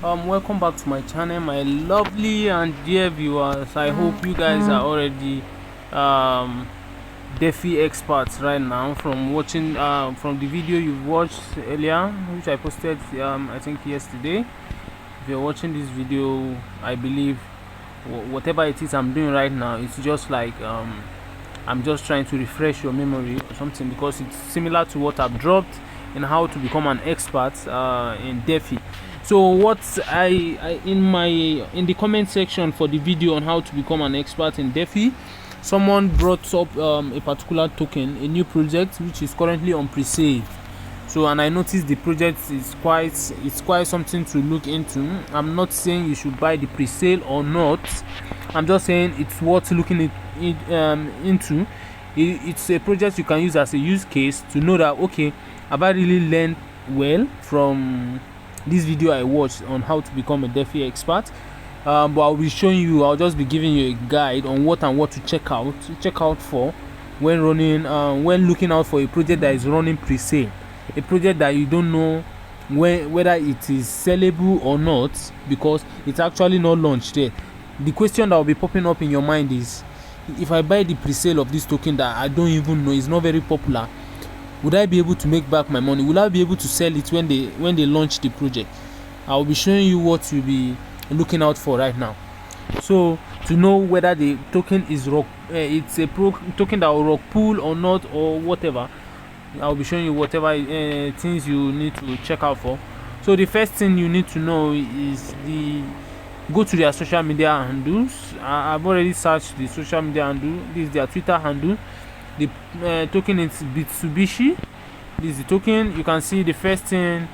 Welcome back to my channel, my lovely and dear viewers. I hope you guys are already DeFi experts right now from watching from the video you've watched earlier, which I posted I think yesterday. If you're watching this video, I believe whatever it is I'm doing right now, it's just like I'm just trying to refresh your memory or something, because it's similar to what I've dropped in how to become an expert in DeFi. So what I in the comment section for the video on how to become an expert in DeFi, someone brought up a particular token, a new project which is currently on pre-sale. So, and I noticed the project is quite something to look into. I'm not saying you should buy the pre-sale or not. I'm just saying it's worth looking into. It's a project you can use as a use case to know that, okay, have I really learned well from this video I watched on how to become a DeFi expert. But I'll be showing you, I'll just be giving you a guide on what to check out for when running when looking out for a project that is running pre-sale, a project that you don't know whether it is sellable or not, because it's actually not launched yet. The question that will be popping up in your mind is, if I buy the pre-sale of this token that I don't even know, is not very popular, would I be able to make back my money? Will I be able to sell it when they launch the project? I'll be showing you what you'll be looking out for right now. So to know whether the token is it's a token that will rock pool or not, or whatever, I'll be showing you whatever things you need to check out for. So the first thing you need to know is go to their social media handles. I've already searched the social media handle. This is their Twitter handle. The token is Bitsubishi. This is the token. You can see the first thing,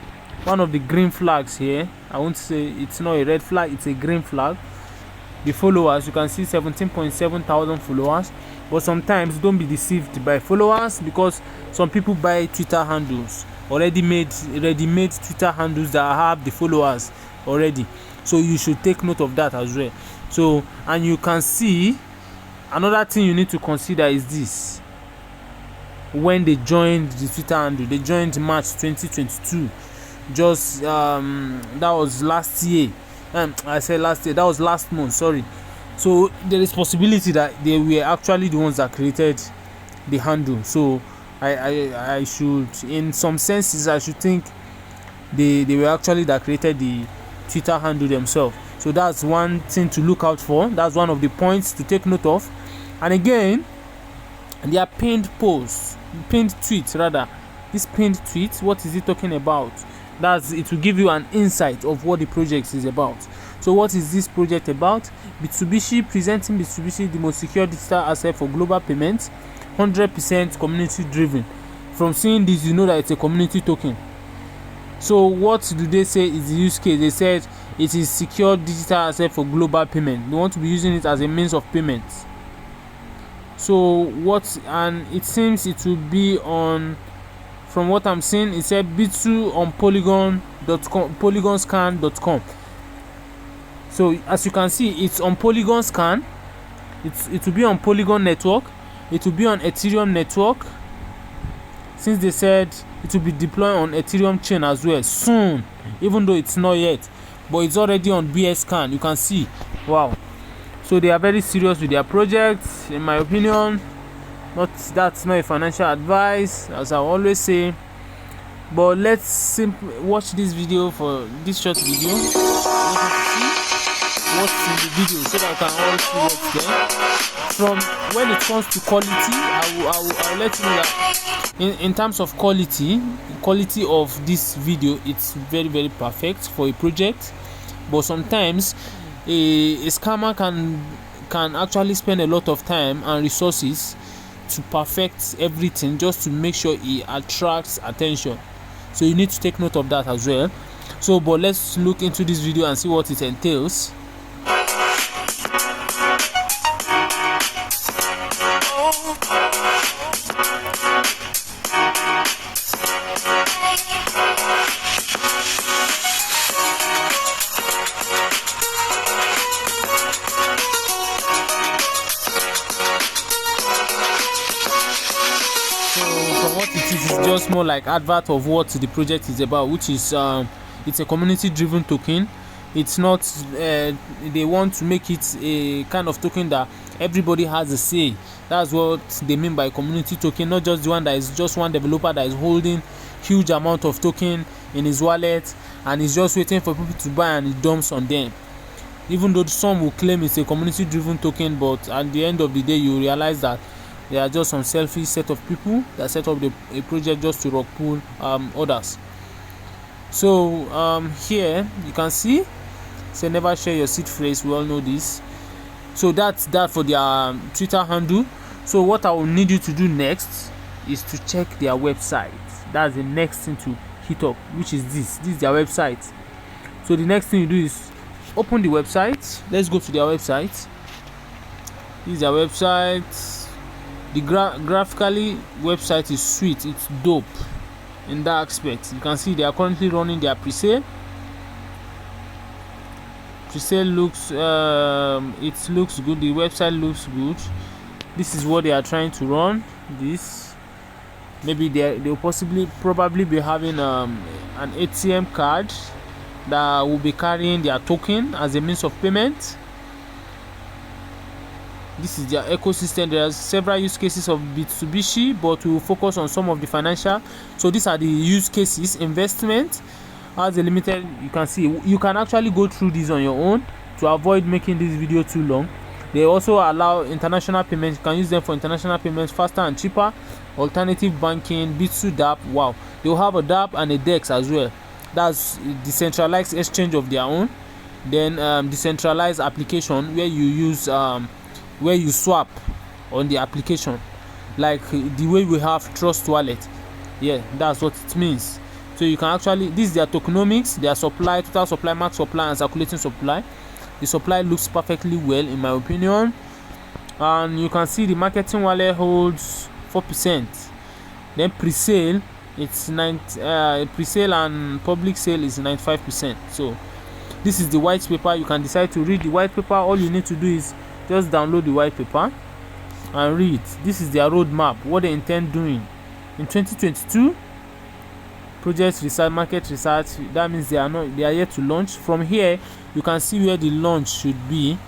one of the green flags here. I won't say it's not a red flag, it's a green flag. The followers, you can see 17.7 thousand followers. But sometimes don't be deceived by followers, because some people buy Twitter handles, ready-made Twitter handles that have the followers already. So you should take note of that as well. So, and you can see another thing you need to consider is this. When they joined the Twitter handle, they joined March 2022. Just that was last year. I said last year, that was last month, sorry. So there is possibility that they were actually the ones that created the handle. So I should, in some senses, I should think they were actually that created the Twitter handle themselves. So that's one thing to look out for. That's one of the points to take note of. And again, their pinned tweet, this pinned tweet, what is it talking about? It will give you an insight of what the project is about. So what is this project about? Bitsubishi, presenting Bitsubishi, the most secure digital asset for global payments, 100% community driven. From seeing this, you know that it's a community token. So what do they say is the use case? They said it is secure digital asset for global payment. They want to be using it as a means of payment. So and it seems it will be on, from what I'm seeing, it said Bitsu on Polygon.com, polygonscan.com. So as you can see, it's on Polygon Scan. It will be on Polygon network. It will be on Ethereum network. Since they said it will be deployed on Ethereum chain as well soon, even though it's not yet, but it's already on BS Scan. You can see, wow. So they are very serious with their projects, in my opinion. That's not a financial advice, as I always say. But let's simply watch this video, for this short video. What's in the video, so that I can all see what's there. From when it comes to quality, I'll let you know that in terms of quality of this video, it's very, very perfect for a project. But sometimes a scammer can actually spend a lot of time and resources to perfect everything just to make sure he attracts attention. So you need to take note of that as well. So, but let's look into this video and see what it entails. What it is just more like advert of what the project is about, which is it's a community driven token. it's not they want to make it a kind of token that everybody has a say. That's what they mean by community token, not just the one that is just one developer that is holding huge amount of token in his wallet and is just waiting for people to buy and it dumps on them. Even though some will claim it's a community driven token, but at the end of the day you realize that they are just some selfish set of people that set up a project just to rug pull others. So here you can see, say never share your seed phrase. We all know this. So that's that for their Twitter handle. So what I will need you to do next is to check their website. That's the next thing to hit up, which is this is their website. So the next thing you do is open the website. Let's go to their website. This is their website. The graphically website is sweet, it's dope in that aspect. You can see they are currently running their pre-sale. Pre-sale looks it looks good, the website looks good. This is what they are trying to run. This maybe they'll probably be having an ATM card that will be carrying their token as a means of payment. This is their ecosystem. There are several use cases of Bitsubishi, but we will focus on some of the financial. So these are the use cases. Investment as a limited, you can see you can actually go through this on your own to avoid making this video too long. They also allow international payments. You can use them for international payments faster and cheaper. Alternative banking, Bitsu DApp. Wow, they will have a DApp and a DEX as well. That's decentralized exchange of their own. Then decentralized application where you use where you swap on the application, like the way we have Trust Wallet. Yeah, that's what it means. So you can actually, this is their tokenomics, their supply, total supply, max supply, and circulating supply. The supply looks perfectly well in my opinion, and you can see the marketing wallet holds 4%. Then pre-sale, it's pre-sale and public sale is 95%. So this is the white paper. You can decide to read the white paper. All you need to do is just download the white paper and read. This is their roadmap, what they intend doing in 2022. Project research, market research. That means they are yet to launch. From here you can see where the launch should be.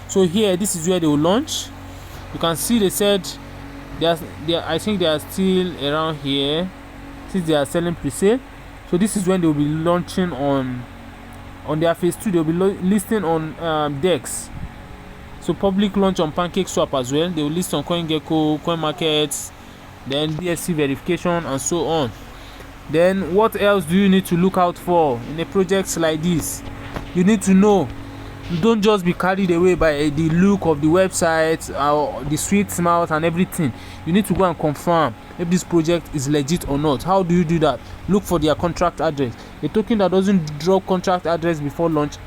So here, this is where they will launch. You can see they said I think they are still around here since they are selling pre-sale. So this is when they will be launching on their phase 2. They will be listing on DEX. So public launch on PancakeSwap as well. They will list on CoinGecko, CoinMarkets, then BSC verification and so on. Then what else do you need to look out for in a project like this? You need to know. Don't just be carried away by the look of the website or the sweet smile and everything. You need to go and confirm if this project is legit or not. How do you do that? Look for their contract address. A token that doesn't drop contract address before launch,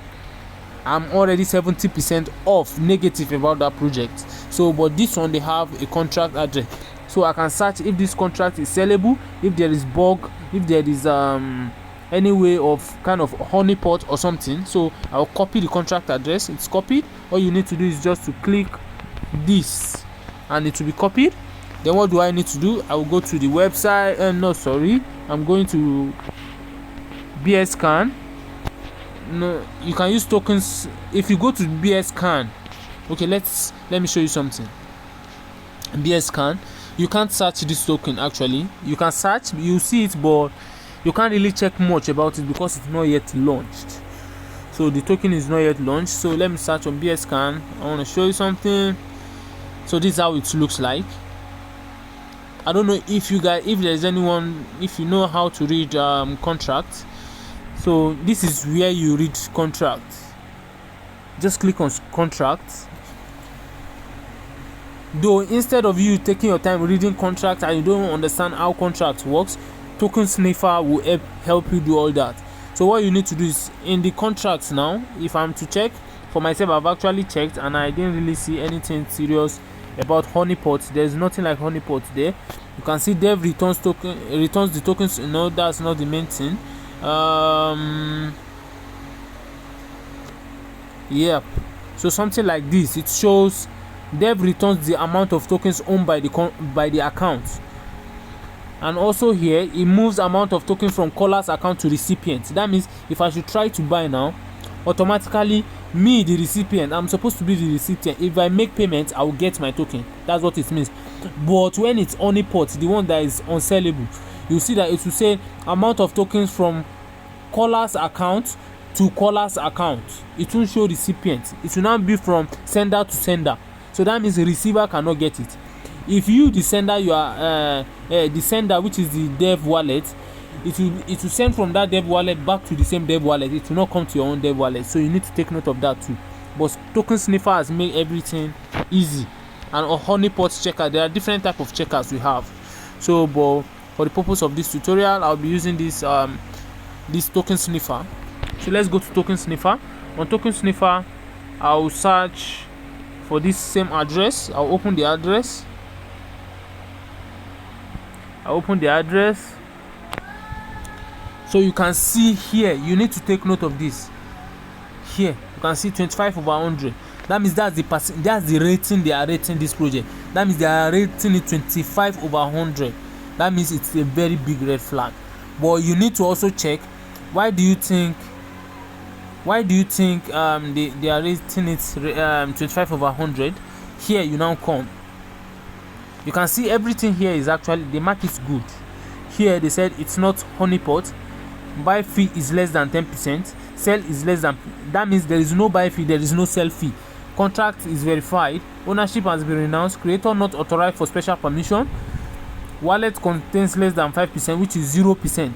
I'm already 70% off negative about that project. So but this one, they have a contract address, so I can search if this contract is sellable, if there is bug, if there is any way of kind of HoneyPot or something. So I'll copy the contract address. It's copied. All you need to do is just to click this and it will be copied. Then what do I need to do? I will go to the website. I'm going to BScan. No, you can use tokens if you go to BScan. Okay, let me show you something. BScan, you can't search this token. Actually, you can search, you see it, but you can't really check much about it because it's not yet launched. So the token is not yet launched. So let me search on BScan. I want to show you something. So this is how it looks like. I don't know if there's anyone, if you know how to read contracts. So this is where you read contract. Just click on contract. Though instead of you taking your time reading contract and you don't understand how contract works, Token Sniffer will help you do all that. So what you need to do is in the contracts now, if I'm to check for myself, I've actually checked and I didn't really see anything serious about HoneyPot. There's nothing like HoneyPot there. You can see dev returns the tokens. No, that's not the main thing. Yep. So something like this, it shows dev returns the amount of tokens owned by the account, and also here it moves amount of token from caller's account to recipient. That means if I should try to buy now, automatically me, the recipient, I'm supposed to be the recipient. If I make payment, I will get my token. That's what it means. But when it's HoneyPot, the one that is unsellable, you see that it will say amount of tokens from caller's account to caller's account. It won't show recipient. It will now be from sender to sender. So that means the receiver cannot get it. If you, the sender, you are the sender, which is the dev wallet, it will send from that dev wallet back to the same dev wallet. It will not come to your own dev wallet. So you need to take note of that too. But token sniffer has made everything easy. And on HoneyPot checker, there are different type of checkers we have. So, but for the purpose of this tutorial, I'll be using this this token sniffer. So let's go to token sniffer. On token sniffer, I'll search for this same address. I'll open the address. So you can see here, you need to take note of this. Here you can see 25/100. That means that's the rating they are rating this project. That means they are rating it 25/100. That means it's a very big red flag. But you need to also check, why do you think they are rating it 25/100? Here you now come, you can see everything here is actually, the mark is good. Here they said it's not HoneyPot, buy fee is less than 10%, sell is less than, that means there is no buy fee, there is no sell fee. Contract is verified, ownership has been renounced, creator not authorized for special permission, wallet contains less than 5%, which is 0%.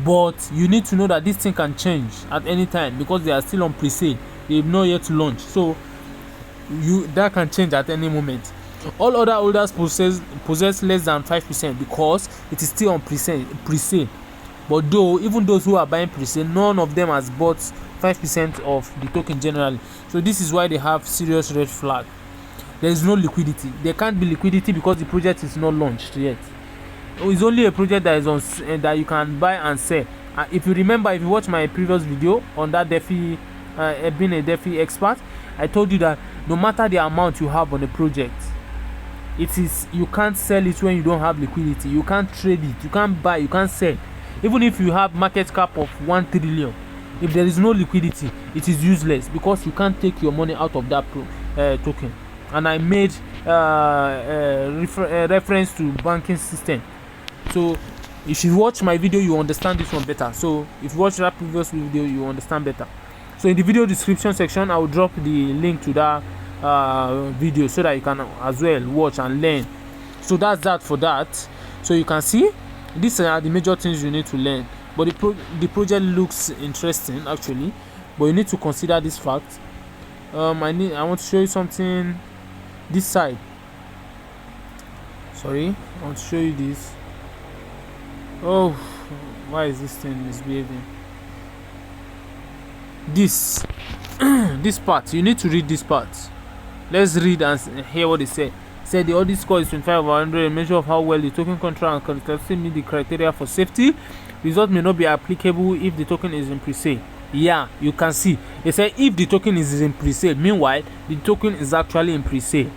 But you need to know that this thing can change at any time because they are still on pre-sale. They have not yet launched, so that can change at any moment. All other holders possess less than 5% because it is still on pre-sale. But though, even those who are buying pre-sale, none of them has bought 5% of the token generally. So this is why they have serious red flag. There is no liquidity. There can't be liquidity because the project is not launched yet. It's only a project that is on that you can buy and sell. If you remember, if you watch my previous video on that DeFi, being a DeFi expert, I told you that no matter the amount you have on a project, you can't sell it when you don't have liquidity. You can't trade it, you can't buy, you can't sell. Even if you have market cap of 1 trillion, if there is no liquidity, it is useless because you can't take your money out of that token. And I made reference to banking system. So if you watch my video, you understand this one better. So if you watch that previous video, you understand better. So in the video description section, I will drop the link to that video so that you can as well watch and learn. So that's that for that. So you can see these are the major things you need to learn. But the project looks interesting actually, but you need to consider this fact. I want to show you something. This side, sorry, I want to show you this. Oh, why is this thing misbehaving? This this part, you need to read this part. Let's read and hear what they say. Said the audit score is 25/100, a measure of how well the token contract and contract meet the criteria for safety. Result may not be applicable if the token is in pre-sale. Yeah, you can see they say if the token is in pre-sale, meanwhile the token is actually in pre-sale,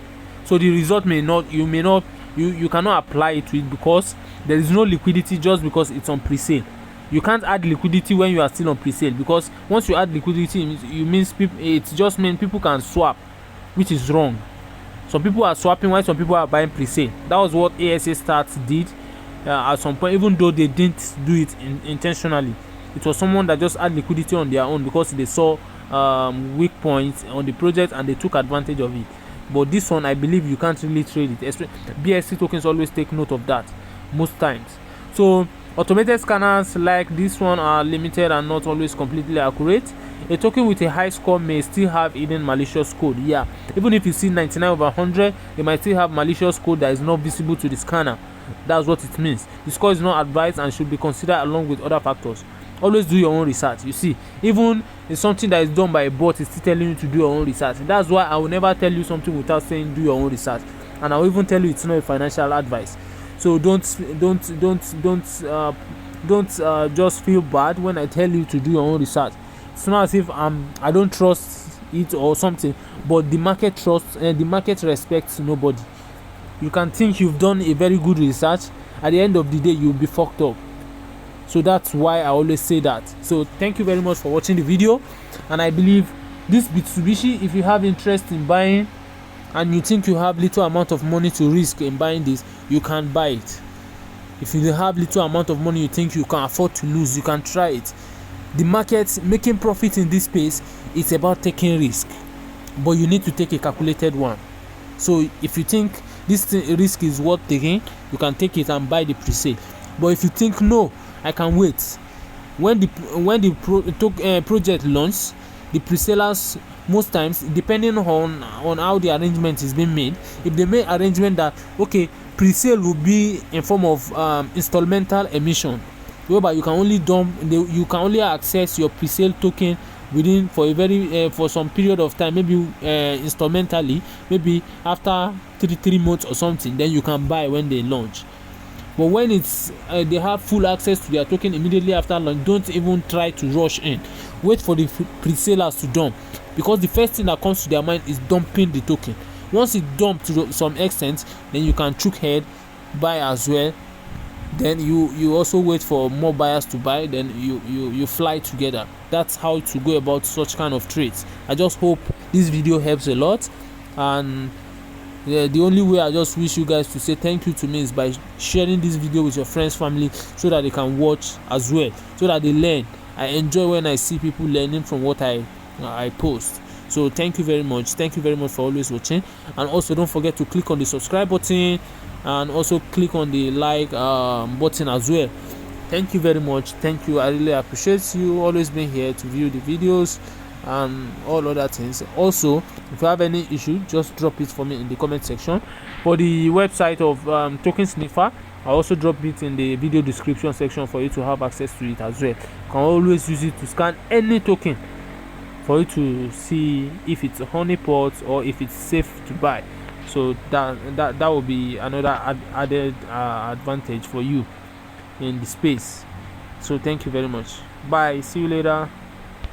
so the result you cannot apply it to it because there is no liquidity just because it's on pre-sale. You can't add liquidity when you are still on pre-sale because once you add liquidity, it just means people can swap, which is wrong. Some people are swapping while some people are buying pre-sale. That was what ASA Starts did at some point, even though they didn't do it intentionally. It was someone that just had liquidity on their own because they saw weak points on the project and they took advantage of it. But this one, I believe you can't really trade it. BSC tokens always take note of that most times. So automated scanners like this one are limited and not always completely accurate. A token with a high score may still have hidden malicious code. Yeah, even if you see 99/100, they might still have malicious code that is not visible to the scanner. That's what it means. The score is not advised and should be considered along with other factors. Always do your own research. You see, even if something that is done by a bot is still telling you to do your own research. That's why I will never tell you something without saying do your own research, and I will even tell you it's not a financial advice. So don't just feel bad when I tell you to do your own research. It's not as if I don't trust it or something, but the market trusts and the market respects nobody. You can think you've done a very good research, at the end of the day you'll be fucked up. So that's why I always say that. So thank you very much for watching the video, and I believe this Bitsubishi, if you have interest in buying and you think you have little amount of money to risk in buying this, you can buy it. If you have little amount of money you think you can afford to lose, you can try it. The market, making profit in this space, is about taking risk, but you need to take a calculated one. So if you think this risk is worth taking, you can take it and buy the pre-sale. But if you think no, I can wait, when the project launches, the pre-sellers, most times, depending on how the arrangement is being made, if they make arrangement that okay, pre-sale will be in form of installmental emission, whereby you can only access your pre-sale token within for a very for some period of time, maybe installmentally, maybe after 3 months or something, then you can buy when they launch. But when it's they have full access to their token immediately after launch, don't even try to rush in. Wait for the pre-sellers to dump, because the first thing that comes to their mind is dumping the token. Once it dumps to some extent, then you can chook head, buy as well. Then you also wait for more buyers to buy, then you fly together. That's how to go about such kind of trades. I just hope this video helps a lot, and the only way I just wish you guys to say thank you to me is by sharing this video with your friends, family, so that they can watch as well, so that they learn. I enjoy when I see people learning from what I post. So thank you very much for always watching, and also don't forget to click on the subscribe button and also click on the like button as well. Thank you very much. Thank you. I really appreciate you always being here to view the videos and all other things. Also, if you have any issue, just drop it for me in the comment section. For the website of token sniffer, I also drop it in the video description section for you to have access to it as well. You can always use it to scan any token for you to see if it's a HoneyPot or if it's safe to buy. So that will be another added advantage for you in the space. So thank you very much. Bye. See you later.